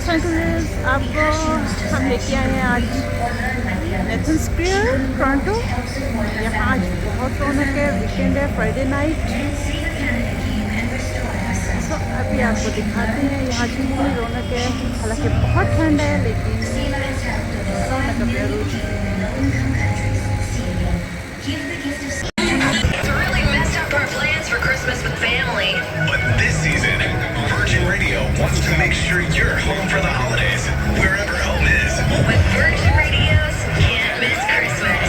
Los Angeles आपको हम लेके आए हैं आज नेथन स्क्वायर टोरंटो। यहाँ आज बहुत रौनक है, वीकेंड है, फ्राइडे नाइट। तो अभी आपको दिखाते हैं यहाँ कितनी रौनक है। हालांकि बहुत ठंड है लेकिन रौनक अभी अरूज है। But this season, Virgin Radio wants to make sure you're home for the holidays, wherever home is. With Virgin Radio's Can't Miss Christmas.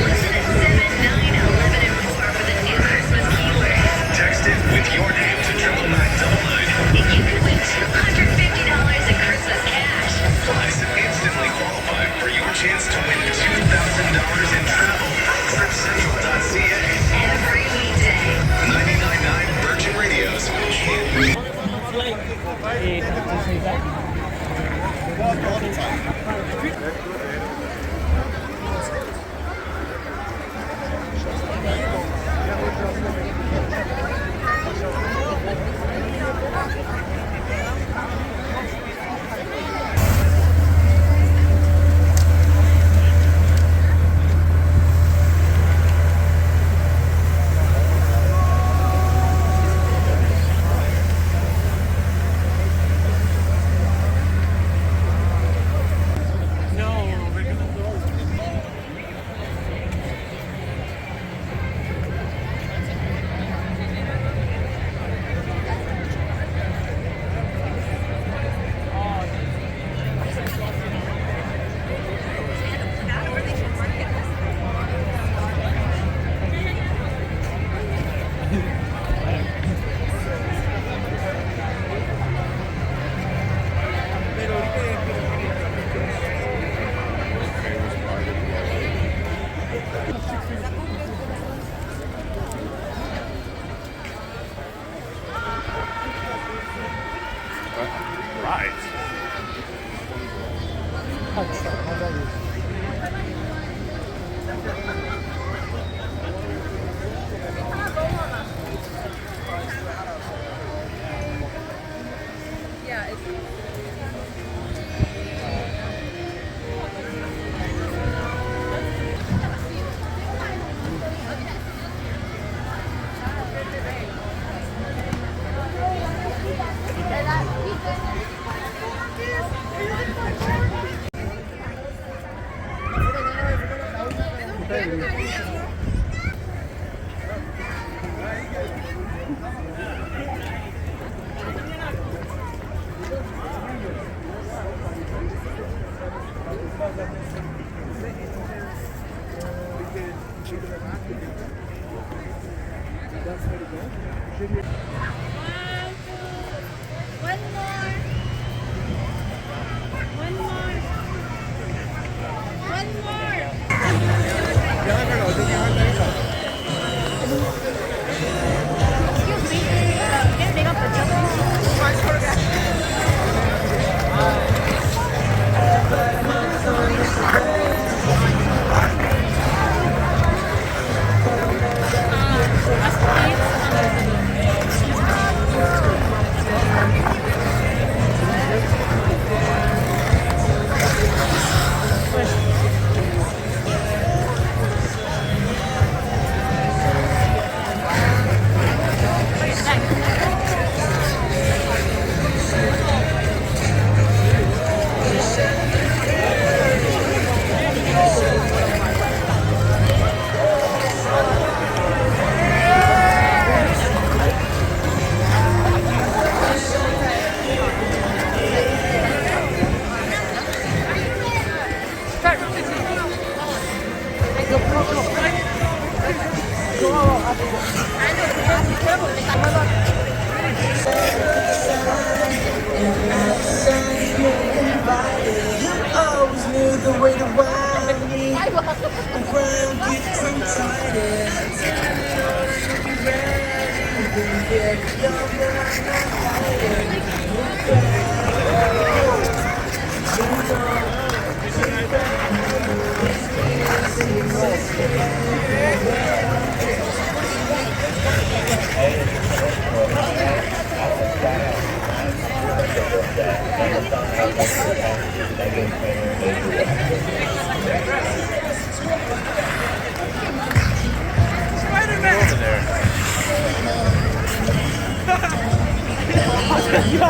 Listen at 7, 9, 11, and 4 for the new Christmas keyword. Text it with your name to 99999. And you could win $250 in Christmas cash. Plus, instantly qualify for your chance to win $2,000 in travel from TripCentral.ca. Every weekday. 99.9 Virgin Radio's Can't Miss. Over there. Yo!